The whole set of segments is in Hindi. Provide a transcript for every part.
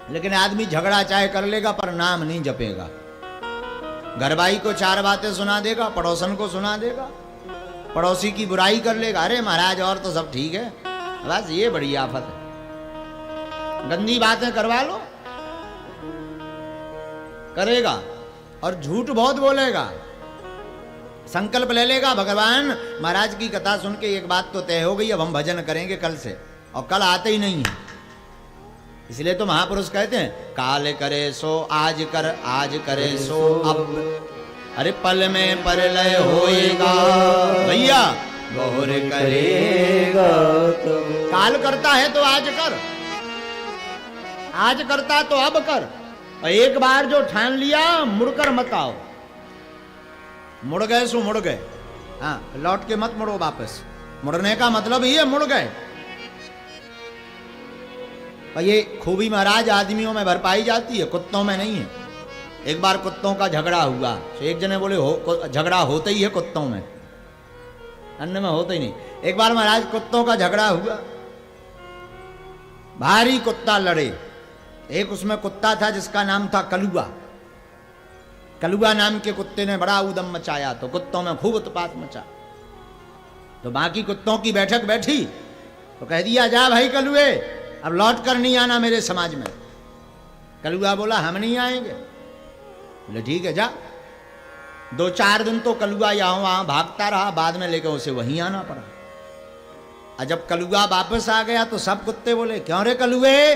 लेकिन आदमी झगड़ा चाहे कर लेगा पर नाम नहीं जपेगा। घरवाई को 4 बातें सुना देगा, पड़ोसन को सुना देगा, पड़ोसी की बुराई कर लेगा, अरे महाराज और तो सब ठीक है, बस ये बड़ी आफत है। गंदी बातें करवा लो, करेगा और झूठ बहुत बोलेगा। संकल्प ले लेगा, भगवान महाराज की कथा सुन के एक बात तो तय हो गई, अब हम भजन करेंगे कल से, और कल आते ही नहीं है। इसलिए तो महापुरुष कहते हैं काल करे सो आज कर, आज करे सो अब, अरे पल में परलय होएगा भैया, गौर करेगा तो। काल करता है तो आज कर, आज करता तो अब कर, और एक बार जो ठान लिया मुड़कर मत आओ। मुड़ गए सो मुड़ गए, हाँ लौट के मत मुड़ो वापस। मुड़ने का मतलब ही है मुड़ गए। और ये खूबी महाराज आदमियों में भर पाई जाती है, कुत्तों में नहीं है। एक बार कुत्तों का झगड़ा हुआ, तो एक जने बोले हो झगड़ा होता ही है कुत्तों में, अन्य में होता ही नहीं। एक बार महाराज कुत्तों का झगड़ा हुआ, भारी कुत्ता लड़े। एक उसमें कुत्ता था जिसका नाम था कलुआ। कलुआ नाम के कुत्ते ने बड़ा उदम मचाया, तो कुत्तों में खूब उत्पात मचा। तो बाकी कुत्तों की बैठक बैठी, तो कह दिया जा भाई कलुए, अब लौट कर नहीं आना मेरे समाज में। कलुआ बोला हम नहीं आएंगे। बोले ठीक है जा। 2-4 दिन तो कलुआ यहाँ वहां भागता रहा, बाद में लेकर उसे वहीं आना पड़ा। और जब कलुआ वापस आ गया तो सब कुत्ते बोले क्यों रे कलुए,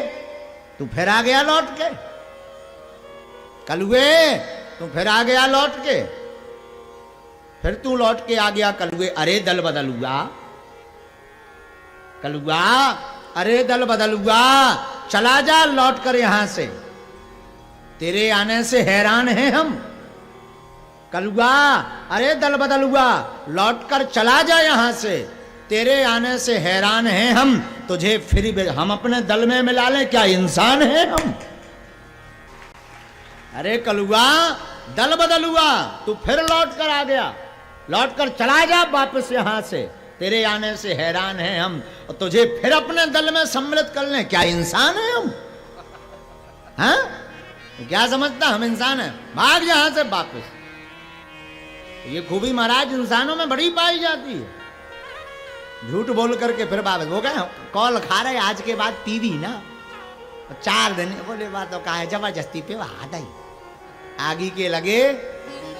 तू फिर आ गया लौट के, कलुए तू फिर आ गया लौट के, फिर तू लौट के आ गया कलुए। अरे दल बदल हुआ कलुआ, अरे दल बदल हुआ, चला जा लौट कर यहां से, तेरे आने से हैरान हैं हम। कलुआ अरे दल बदल हुआ, लौट कर चला जा यहां से, तेरे आने से हैरान हैं हम, तुझे फिर हम अपने दल में मिला लें, क्या इंसान हैं हम। अरे कलुआ दल बदल हुआ, तू फिर लौट कर आ गया, लौट कर चला जा वापस यहां से, तेरे आने से हैरान हैं हम, और तुझे फिर अपने दल में सम्मिलित कर लें, क्या इंसान है हम। हाँ तो क्या समझता हम इंसान है, भाग यहां से वापस। ये खूबी महाराज इंसानों में बड़ी पाई जाती है। झूठ बोल करके फिर वापस वो गए, कॉल खा रहे आज के बाद पीवी ना, 4 दिन बोले बात तो कहा है जबरदस्ती पे हाथ आई आगे के लगे,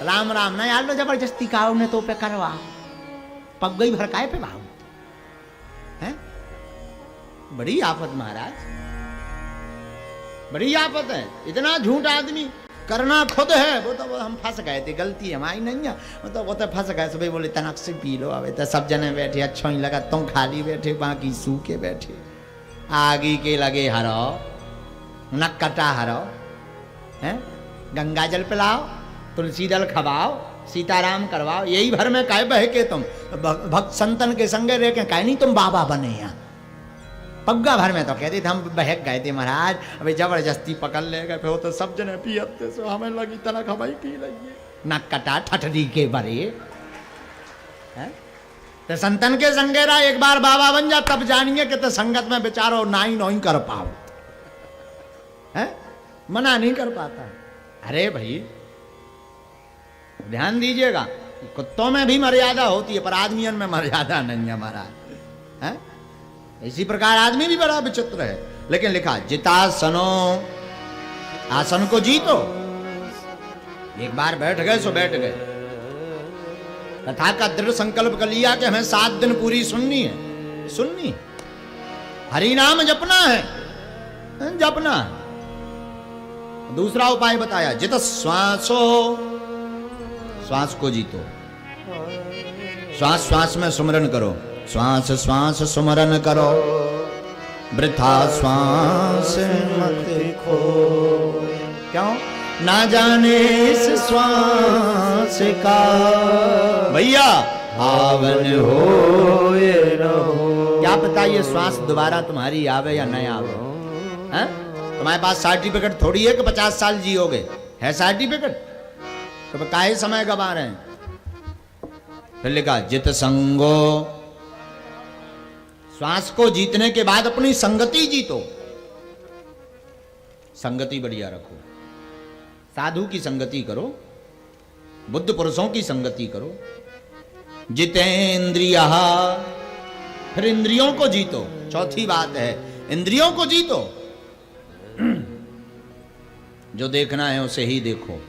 राम राम ना यार लो जबरदस्ती का ने तो पे करवा पग गई भड़काए पे भाव है। बड़ी आफत महाराज, बड़ी आफत है। इतना झूठ आदमी करना खुद है। वो तो हम फंस गए थे, गलती हमारी नहीं है, वो तो फंस गए। सुबह बोले तनक से पी लो, अब तो सब जने बैठे अच्छा ही लगा, तुम खाली बैठे बाकी सूखे बैठे, आगे के लगे हरो नक कटा हरो है, गंगा जल पिलाओ, तुलसी दल खवाओ, सीताराम करवाओ, यही भर में काय बह के तुम भक्त संतन के संगे रह के काय नहीं तुम बाबा बने यहाँ। पग्गा भर में तो कहते थे हम बहक गए थे महाराज, अभी जबरदस्ती पकड़ ले गए, फिर तो सब जने पियते सो हमें लगी तनक हवाई पी लगी नक कटा ठठरी के बरे है। तो संतन के संगेरा एक बार बाबा बन जा, तब जानिए कि तो संगत में बेचारो ना ही नहीं कर पाओ है, मना नहीं कर पाता। अरे भाई ध्यान दीजिएगा, कुत्तों में भी मर्यादा होती है पर आदमियों में मर्यादा नहीं है महाराज है। इसी प्रकार आदमी भी बड़ा विचित्र है। लेकिन लिखा जितासनो, आसन को जीतो। एक बार बैठ गए सो बैठ गए। कथा का दृढ़ संकल्प कर लिया कि हमें 7 दिन पूरी सुननी है, सुननी है, हरि नाम जपना है, जपना है। दूसरा उपाय बताया जित श्वासो, श्वास को जीतो, श्वास श्वास में सुमरन करो, श्वास श्वास सुमरन करो, वृथा श्वास मत खो। क्यों ना जाने इस श्वास का भैया आवन हो ये रहो। क्या पता ये श्वास दोबारा तुम्हारी आवे या नहीं आवे है? तुम्हारे पास सर्टिफिकेट थोड़ी है कि 50 साल जियोगे, है सर्टिफिकेट? तो काहे समय गवा रहे हैं। फिर लिखा जित संगो, श्वास को जीतने के बाद अपनी संगति जीतो। संगति बढ़िया रखो, साधु की संगति करो, बुद्ध पुरुषों की संगति करो। जितेंद्रिया, फिर इंद्रियों को जीतो। चौथी बात है इंद्रियों को जीतो। जो देखना है उसे ही देखो।